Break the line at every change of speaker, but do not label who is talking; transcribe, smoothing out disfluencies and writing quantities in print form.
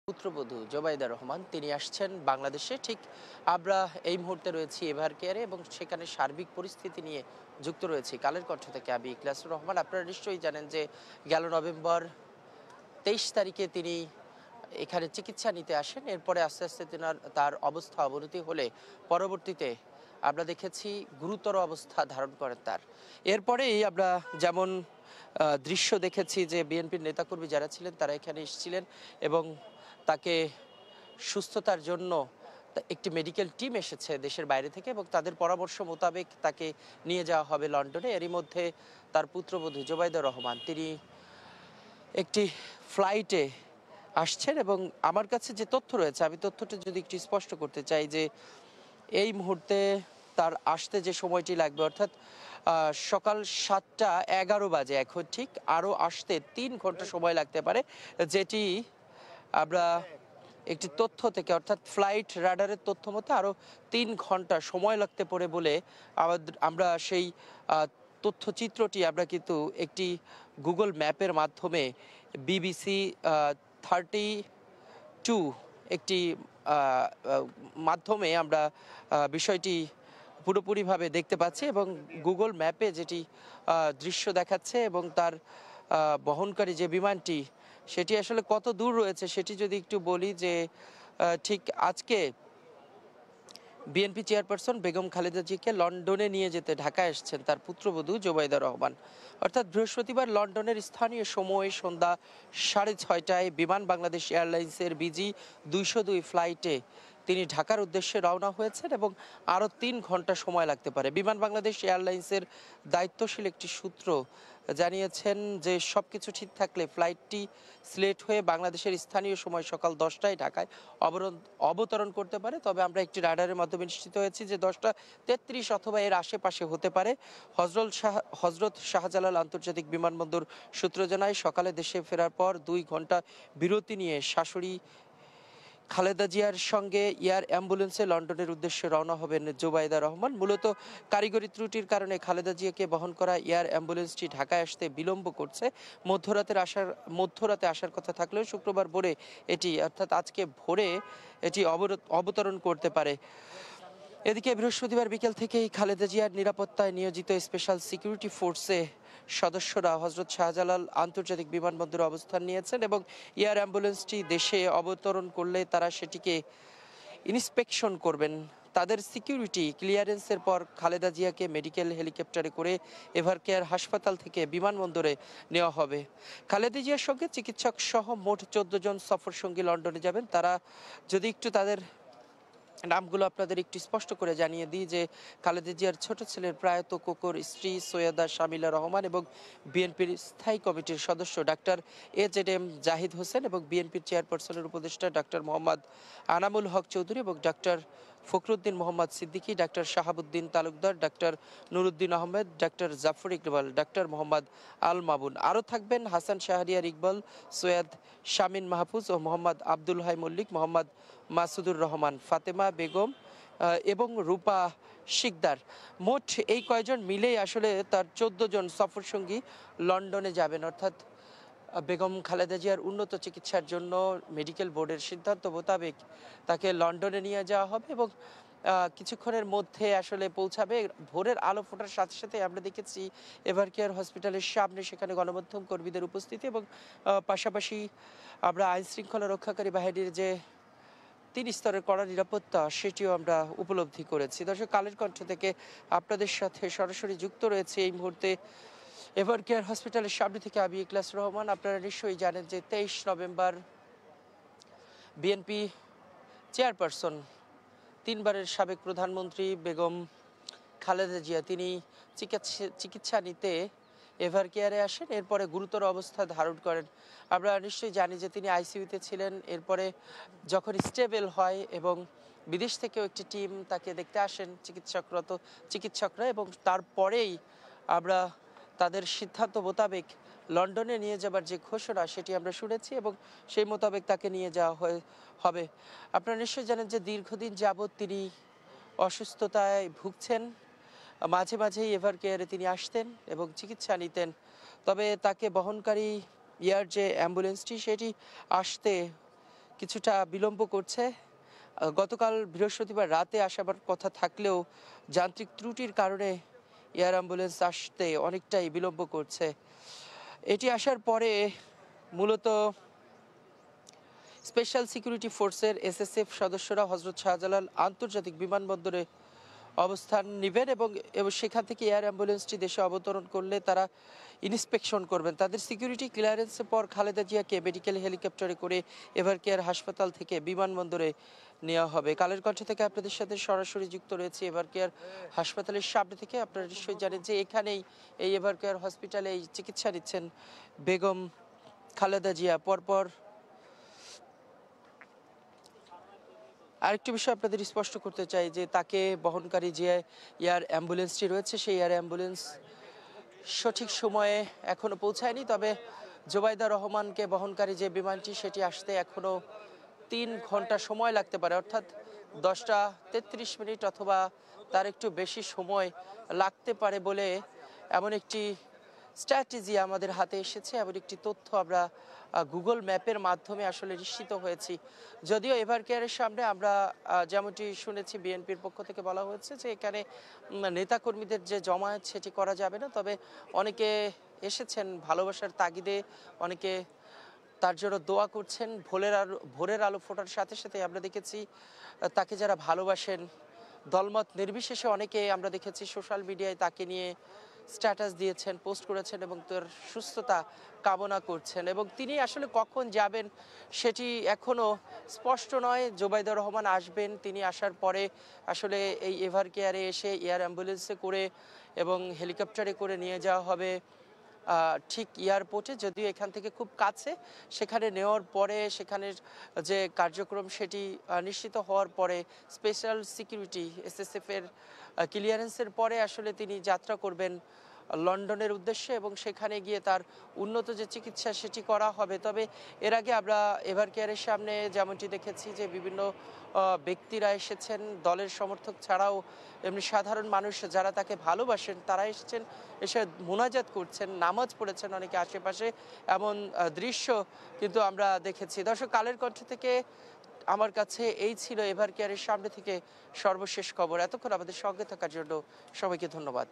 পুত্রবধূ জোবাইদা রহমান তিনি আসছেন বাংলাদেশে। ঠিক আমরা এই মুহূর্তে রয়েছি এভার কেয়ারে এবং সেখানে সার্বিক পরিস্থিতি নিয়ে যুক্ত রয়েছি। কালের কণ্ঠ থেকে আমি ইখলাসুর রহমান। আপনারা নিশ্চয়ই জানেন যে গেল নভেম্বর 23 তারিখে তিনি এখানে চিকিৎসা নিতে আসেন। এরপরে আস্তে আস্তে তার অবস্থা অবনতি হলে পরবর্তীতে আমরা দেখেছি গুরুতর অবস্থা ধারণ করেন তার। এরপরেই আমরা যেমন দৃশ্য দেখেছি যে বিএনপির নেতাকর্মী যারা ছিলেন তারা এখানে এসেছিলেন এবং তাকে সুস্থতার জন্য একটি মেডিকেল টিম এসেছে দেশের বাইরে থেকে এবং তাদের পরামর্শ মোতাবেক তাকে নিয়ে যাওয়া হবে লন্ডনে। এরই মধ্যে তার পুত্রবধূ জোবাইদা রহমান তিনি একটি ফ্লাইটে আসছেন এবং আমার কাছে যে তথ্য রয়েছে আমি তথ্যটা যদি একটু স্পষ্ট করতে চাই যে এই মুহূর্তে তার আসতে যে সময়টি লাগবে অর্থাৎ সকাল 7টা 11 বাজে এখন ঠিক, আরও আসতে 3 ঘন্টা সময় লাগতে পারে, যেটি আমরা একটি তথ্য থেকে অর্থাৎ ফ্লাইট রাডারের তথ্য মতে আরও 3 ঘন্টা সময় লাগতে পারে বলে আমরা সেই তথ্যচিত্রটি আমরা কিন্তু একটি গুগল ম্যাপের মাধ্যমে BBC 32 একটি মাধ্যমে আমরা বিষয়টি পুরোপুরিভাবে দেখতে পাচ্ছি এবং গুগল ম্যাপে যেটি দৃশ্য দেখাচ্ছে এবং তার বহনকারী যে বিমানটি সেটি আসলে কত দূর রয়েছে সেটি যদি একটু বলি যে ঠিক আজকে বিএনপি চেয়ারপারসন বেগম খালেদা জিয়াকে লন্ডনে নিয়ে যেতে ঢাকায় এসেছেন তার পুত্রবধূ জোবাইদা রহমান। অর্থাৎ বৃহস্পতিবার লন্ডনের স্থানীয় সময় সন্ধ্যা 6:30টায় বিমান বাংলাদেশ এয়ারলাইন্সের BG 202 ফ্লাইটে তিনি ঢাকার উদ্দেশ্যে রওনা হয়েছেন এবং আরও 3 ঘন্টা সময় লাগতে পারে। বিমান বাংলাদেশ এয়ারলাইন্সের দায়িত্বশীল একটি সূত্র জানিয়েছেন যে সবকিছু ঠিক থাকলে ফ্লাইটটি সিলেট হয়ে বাংলাদেশের স্থানীয় সময় সকাল 10টায় ঢাকায় অবতরণ করতে পারে। তবে আমরা একটি রাডারের মাধ্যমে নিশ্চিত হয়েছি যে 10টা 33 অথবা এর আশেপাশে হতে পারে। হজরত শাহজালাল আন্তর্জাতিক বিমানবন্দর সূত্র জানায় সকালে দেশে ফেরার পর 2 ঘন্টা বিরতি নিয়ে শাশুড়ি খালেদা জিয়ার সঙ্গে এয়ার অ্যাম্বুলেন্সে লন্ডনের উদ্দেশ্যে রওনা হবেন জোবাইদা রহমান। মূলত কারিগরি ত্রুটির কারণে খালেদা জিয়াকে বহন করা এয়ার অ্যাম্বুলেন্সটি ঢাকায় আসতে বিলম্ব করছে। মধ্যরাতে আসার কথা থাকলেও শুক্রবার ভোরে এটি অর্থাৎ আজকে ভোরে এটি অবতরণ করতে পারে। এদিকে বৃহস্পতিবার বিকেল থেকেই খালেদা জিয়ার নিরাপত্তায় নিয়োজিত স্পেশাল সিকিউরিটি ফোর্সে সদস্যরা হজরত শাহজালাল আন্তর্জাতিক বিমানবন্দরে অবস্থান নিয়েছেন এবং এয়ার অ্যাম্বুলেন্সটি দেশে অবতরণ করলে তারা সেটিকে ইন্সপেকশন করবেন। তাদের সিকিউরিটি ক্লিয়ারেন্সের পর খালেদা জিয়াকে মেডিকেল হেলিকপ্টারে করে এভার কেয়ার হাসপাতাল থেকে বিমানবন্দরে নেওয়া হবে। খালেদা জিয়ার সঙ্গে চিকিৎসক সহ মোট 14 জন সফর সঙ্গী লন্ডনে যাবেন। তারা যদি একটু তাদের নামগুলো আপনাদের একটু স্পষ্ট করে জানিয়ে দিই যে খালেদা জিয়ার ছোট ছেলের প্রয়াত কোকর স্ত্রী সৈয়দা শামিলা রহমান এবং বিএনপির স্থায়ী কমিটির সদস্য ডাক্তার AZM জাহিদ হোসেন এবং বিএনপির চেয়ারপারসনের উপদেষ্টা ডাক্তার মোহাম্মদ আনামুল হক চৌধুরী এবং doctor Fakhruddin Mohammad Siddiqui, doctor Shahabuddin Talukdar, doctor Nuruddin Ahmed, doctor Jafar Iqbal, doctor Mohammad Al Mamun. আরও থাকবেন হাসান শাহরিয়ার ইকবাল, সৈয়দ শামিন মাহফুজ ও মোহাম্মদ আব্দুল হাই মল্লিক, মোহাম্মদ মাসুদুর রহমান, ফাতেমা বেগম এবং রূপা শিকদার। মোট এই কয়জন মিলেই আসলে তার 14 জন সফরসঙ্গী লন্ডনে যাবেন। অর্থাৎ বেগম খালেদা জিয়ার উন্নত চিকিৎসার জন্য মেডিকেল বোর্ডের সিদ্ধান্ত মোতাবেক তাকে লন্ডনে নিয়ে যাওয়া হবে এবং কিছুক্ষণের মধ্যে আসলে পৌঁছাবে। ভোরের আলো ফোটার সাথে সাথে আমরা দেখেছি এভার কেয়ার হসপিটালের সামনে সেখানে গণমাধ্যম কর্মীদের উপস্থিতি এবং পাশাপাশি আমরা আইন শৃঙ্খলা রক্ষাকারী বাহিনীর যে 3 স্তরের কড়া নিরাপত্তা সেটিও আমরা উপলব্ধি করেছি। দর্শক, কালের কণ্ঠ থেকে আপনাদের সাথে সরাসরি যুক্ত রয়েছে এই মুহূর্তে এভার কেয়ার হসপিটালের সামনে থেকে আমি ইখলাসুর রহমান। আপনারা নিশ্চয়ই জানেন যে 23 নভেম্বর বিএনপি চেয়ারপারসন 3বারের সাবেক প্রধানমন্ত্রী বেগম খালেদা জিয়া তিনি চিকিৎসা নিতে এভার কেয়ারে আসেন। এরপরে গুরুতর অবস্থা ধারণ করেন। আমরা নিশ্চয়ই জানি যে তিনি আইসিইউতে ছিলেন। এরপরে যখন স্টেবল হয় এবং বিদেশ থেকেও একটি টিম তাকে দেখতে আসেন চিকিৎসকরা এবং তারপরেই আমরা তাদের সিদ্ধান্ত মোতাবেক লন্ডনে নিয়ে যাবার যে ঘোষণা সেটি আমরা শুনেছি এবং সেই মোতাবেক তাকে নিয়ে যাওয়া হবে। আপনারা নিশ্চয়ই জানেন যে দীর্ঘদিন যাবৎ তিনি অসুস্থতায় ভুগছেন। মাঝে মাঝেই এভার কেয়ারে তিনি আসতেন এবং চিকিৎসা নিতেন। তবে তাকে বহনকারী এয়ার যে অ্যাম্বুলেন্সটি সেটি আসতে কিছুটা বিলম্ব করছে। গতকাল বৃহস্পতিবার রাতে আসার কথা থাকলেও যান্ত্রিক ত্রুটির কারণে এয়ার অ্যাম্বুলেন্স আসতে অনেকটাই বিলম্ব করছে। এটি আসার পরে মূলত স্পেশাল সিকিউরিটি ফোর্সের এসএসএফ সদস্যরা হজরত শাহজালাল আন্তর্জাতিক বিমানবন্দরে অবস্থান নেবেন এবং সেখান থেকে এয়ার অ্যাম্বুলেন্সটি দেশে অবতরণ করলে তারা ইন্সপেকশন করবেন। তাদের সিকিউরিটি ক্লিয়ারেন্সের পর খালেদা জিয়াকে মেডিকেল হেলিকপ্টারে করে এভার কেয়ার হাসপাতাল থেকে বিমানবন্দরে নেওয়া হবে। কালের কণ্ঠ থেকে আপনাদের সাথে সরাসরি যুক্ত রয়েছে এভার কেয়ার হাসপাতালের সামনে থেকে। আপনারা নিশ্চয়ই জানেন যে এখানেই এই এভার কেয়ার হসপিটালে চিকিৎসা নিচ্ছেন বেগম খালেদা জিয়া। পরপর আরেকটি বিষয় আপনাদের স্পষ্ট করতে চাই যে তাকে বহনকারী যে এয়ার অ্যাম্বুলেন্সটি রয়েছে সেই এয়ার অ্যাম্বুলেন্স সঠিক সময়ে এখনো পৌঁছায়নি। তবে জোবাইদা রহমানকে বহনকারী যে বিমানটি সেটি আসতে এখনো 3 ঘন্টা সময় লাগতে পারে, অর্থাৎ 10টা 33 মিনিট অথবা তার একটু বেশি সময় লাগতে পারে বলে এমন একটি স্ট্র্যাটেজি আমাদের হাতে এসেছে, এমন একটি তথ্য আমরা গুগল ম্যাপের মাধ্যমে আসলে নিশ্চিত হয়েছি। যদিও এভার কেয়ারের সামনে আমরা যেমনটি শুনেছি বিএনপির পক্ষ থেকে বলা হয়েছে যে এখানে নেতাকর্মীদের যে জমায়েত সেটি করা যাবে না, তবে অনেকে এসেছেন ভালোবাসার তাগিদে, অনেকে তার জন্য দোয়া করছেন। ভোরের আলো ফোটার সাথে সাথে আমরা দেখেছি তাকে যারা ভালোবাসেন দলমত নির্বিশেষে অনেকে আমরা দেখেছি সোশ্যাল মিডিয়ায় তাকে নিয়ে স্ট্যাটাস দিয়েছেন, পোস্ট করেছেন এবং তার সুস্থতা কামনা করছেন। এবং তিনি আসলে কখন যাবেন সেটি এখনো স্পষ্ট নয়। জোবাইদা রহমান আসবেন, তিনি আসার পরে আসলে এই এভার কেয়ারে এসে এয়ার অ্যাম্বুলেন্সে করে এবং হেলিকপ্টারে করে নিয়ে যাওয়া হবে ঠিক এয়ারপোর্টে, যদিও এখান থেকে খুব কাছে। সেখানে নেওয়ার পরে সেখানের যে কার্যক্রম সেটি নিশ্চিত হওয়ার পরে স্পেশাল সিকিউরিটি এসএসএফ এর ক্লিয়ারেন্সের পরে আসলে তিনি যাত্রা করবেন লন্ডনের উদ্দেশ্যে এবং সেখানে গিয়ে তার উন্নত যে চিকিৎসা সেটি করা হবে। তবে এর আগে আমরা এভার কেয়ারের সামনে যেমনটি দেখেছি যে বিভিন্ন ব্যক্তিরা এসেছেন, দলের সমর্থক ছাড়াও এমনি সাধারণ মানুষ যারা তাকে ভালোবাসেন তারা এসেছেন, এসে মোনাজাত করছেন, নামাজ পড়েছেন অনেকে আশেপাশে, এমন দৃশ্য কিন্তু আমরা দেখেছি। দর্শক, কালের কণ্ঠ থেকে আমার কাছে এই ছিল এভার কেয়ারের সামনে থেকে সর্বশেষ খবর। এতক্ষণ আমাদের সঙ্গে থাকার জন্য সবাইকে ধন্যবাদ।